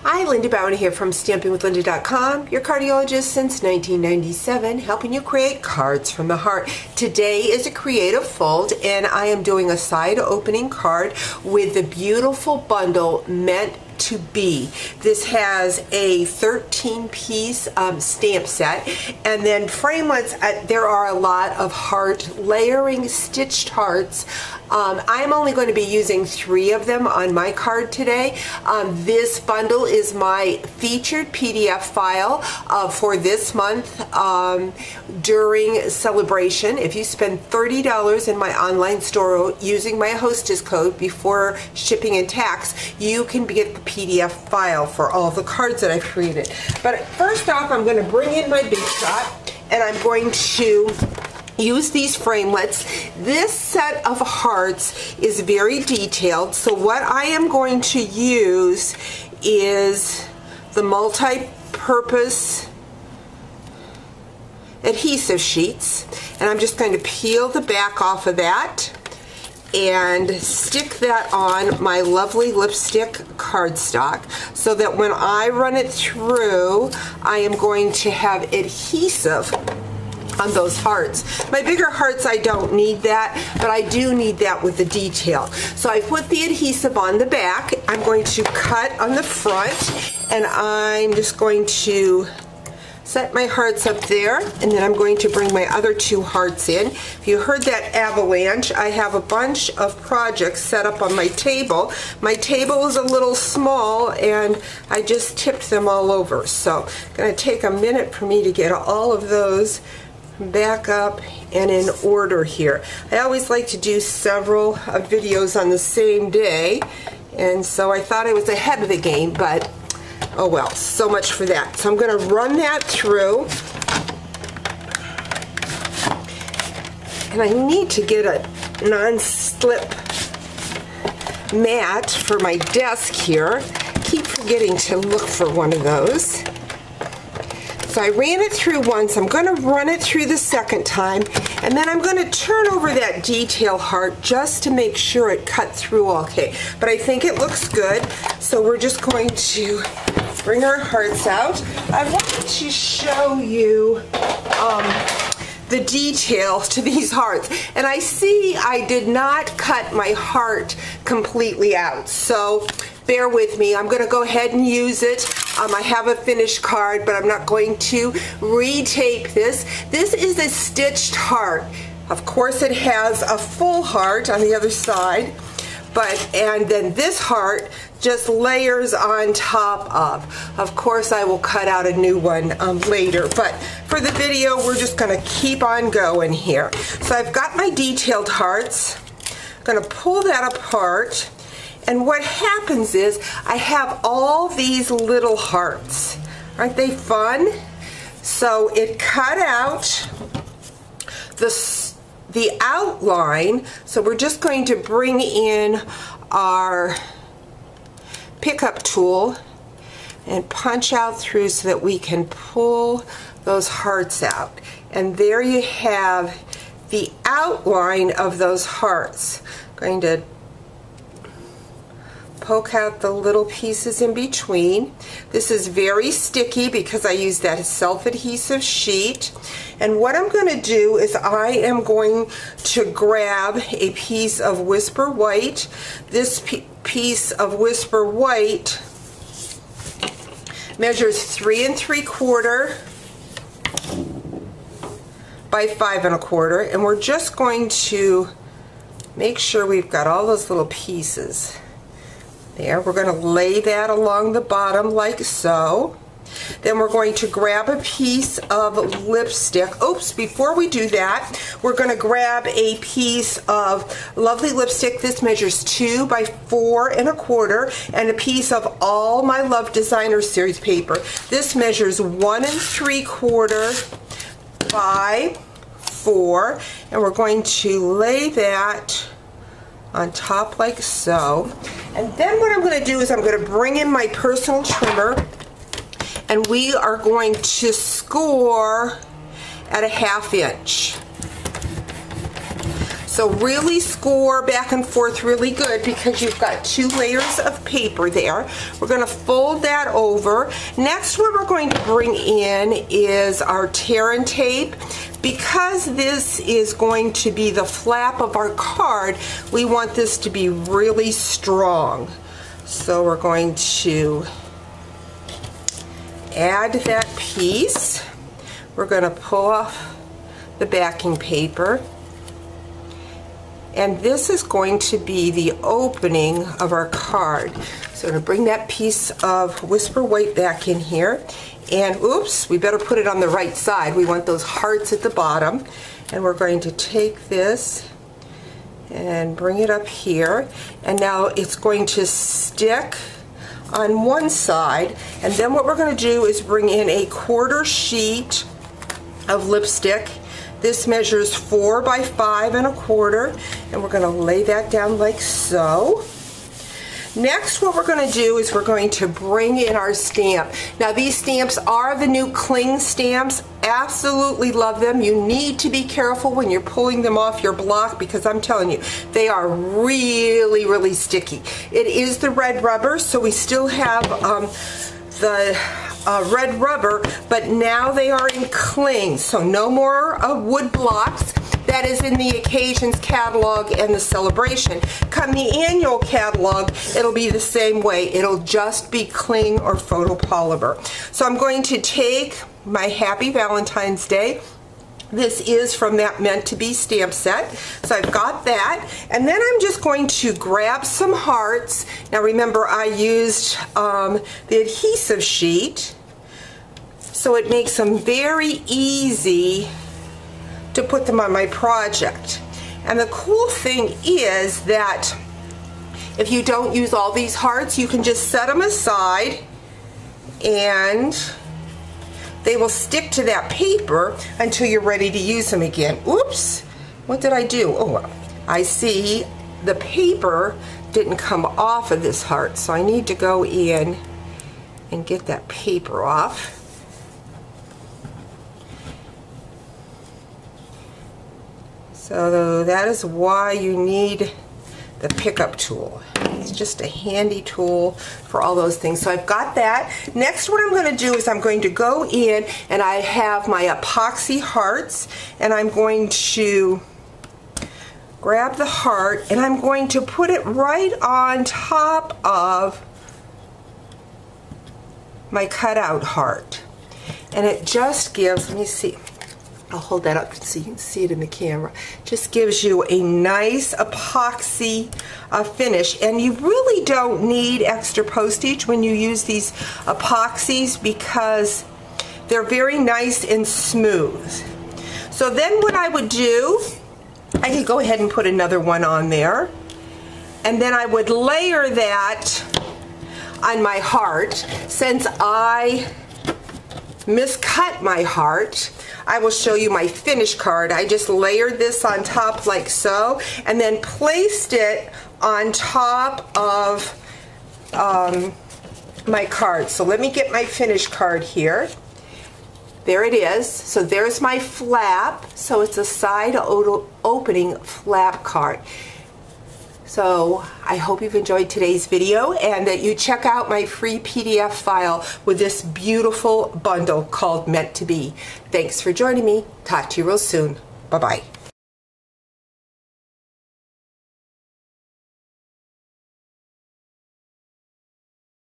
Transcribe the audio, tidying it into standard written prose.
Hi, LindaBauwin here from StampingWithLinda.com, your cardiologist since 1997, helping you create cards from the heart. Today is a creative fold, and I am doing a side opening card with the beautiful bundle Meant to Be. This has a 13-piece stamp set, and then framelits. There are a lot of heart layering stitched hearts. I'm only going to be using 3 of them on my card today. This bundle is my featured PDF file for this month during celebration. If you spend $30 in my online store using my hostess code before shipping and tax, you can get the PDF file for all the cards that I've created. But first off, I'm going to bring in my big shot, and I'm going to use these framelits. This set of hearts is very detailed, so what I am going to use is the multi-purpose adhesive sheets, and I'm just going to peel the back off of that and stick that on my lovely lipstick cardstock so that when I run it through, I am going to have adhesive on those hearts. My bigger hearts, I don't need that, but I do need that with the detail. So I put the adhesive on the back. I'm going to cut on the front, and I'm just going to set my hearts up there, and then I'm going to bring my other 2 hearts in. If you heard that avalanche, I have a bunch of projects set up on my table. My table is a little small, and I just tipped them all over. So it's going to take a minute for me to get all of those back up and in order here. I always like to do several videos on the same day, and so I thought I was ahead of the game, but oh well, so much for that. So I'm going to run that through, and I need to get a non-slip mat for my desk here. Keep forgetting to look for one of those. So I ran it through once. I'm going to run it through the second time, and then I'm going to turn over that detail heart just to make sure it cut through okay. But I think it looks good, so we're just going to bring our hearts out. I wanted to show you the detail to these hearts, and I see I did not cut my heart completely out, so bear with me. I'm going to go ahead and use it. I have a finished card, but I'm not going to retape this. This is a stitched heart. Of course, it has a full heart on the other side, and then this heart just layers on top of. Of course, I will cut out a new one later, but for the video, we're just going to keep on going here. So I've got my detailed hearts. I'm going to pull that apart. And what happens is I have all these little hearts. Aren't they fun? So it cut out the outline. So we're just going to bring in our pickup tool and punch out through so that we can pull those hearts out. And there you have the outline of those hearts. I'm going to poke out the little pieces in between. This is very sticky because I use that self-adhesive sheet. And what I'm going to do is I am going to grab a piece of Whisper White. This piece of Whisper White measures 3 3/4 by 5 1/4, and we're just going to make sure we've got all those little pieces. There, we're going to lay that along the bottom like so. Then we're going to grab a piece of lipstick. Oops, before we do that, we're going to grab a piece of lovely lipstick. This measures 2 by 4 1/4, and a piece of All My Love Designer Series paper. This measures 1 3/4 by 4, and we're going to lay that on top like so. And then what I'm going to do is I'm going to bring in my personal trimmer, and we are going to score at a 1/2 inch. So really score back and forth really good because you've got 2 layers of paper there. We're going to fold that over. Next, what we're going to bring in is our tear and tape. Because this is going to be the flap of our card, we want this to be really strong. So we're going to add that piece. We're going to pull off the backing paper. And this is going to be the opening of our card. So I'm going to bring that piece of Whisper White back in here. And oops, we better put it on the right side. We want those hearts at the bottom. And we're going to take this and bring it up here. And now it's going to stick on one side. And then what we're going to do is bring in a 1/4 sheet of lipstick. This measures 4 by 5 1/4, and we're going to lay that down like so. Next, what we're going to do is we're going to bring in our stamp. Now, these stamps are the new cling stamps. Absolutely love them. You need to be careful when you're pulling them off your block because I'm telling you, they are really, really sticky. It is the red rubber, so we still have the red rubber, but now they are in cling, so no more wood blocks. That is in the Occasions catalog and the Celebration. Come the annual catalog, it'll be the same way. It'll just be cling or photopolymer. So I'm going to take my Happy Valentine's Day. This is from that Meant to Be stamp set. So I've got that. And then I'm just going to grab some hearts. Now remember, I used the adhesive sheet, so it makes them very easy to put them on my project. And the cool thing is that if you don't use all these hearts, you can just set them aside and they will stick to that paper until you're ready to use them again. Oops, what did I do? Oh, I see the paper didn't come off of this heart, so I need to go in and get that paper off. So that is why you need the pickup tool. It's just a handy tool for all those things. So I've got that. Next, what I'm going to do is I'm going to go in and I have my epoxy hearts, and I'm going to grab the heart and I'm going to put it right on top of my cutout heart. And it just gives, let me see, I'll hold that up so you can see it in the camera. Just gives you a nice epoxy finish, and you really don't need extra postage when you use these epoxies because they're very nice and smooth. So then what I would do, I could go ahead and put another one on there, and then I would layer that on my heart. Since I miscut my heart, I will show you my finished card. I just layered this on top like so, and then placed it on top of my card. So let me get my finished card here. There it is. So there's my flap. So it's a side opening flap card. So I hope you've enjoyed today's video and that you check out my free PDF file with this beautiful bundle called Meant to Be. Thanks for joining me. Talk to you real soon. Bye-bye.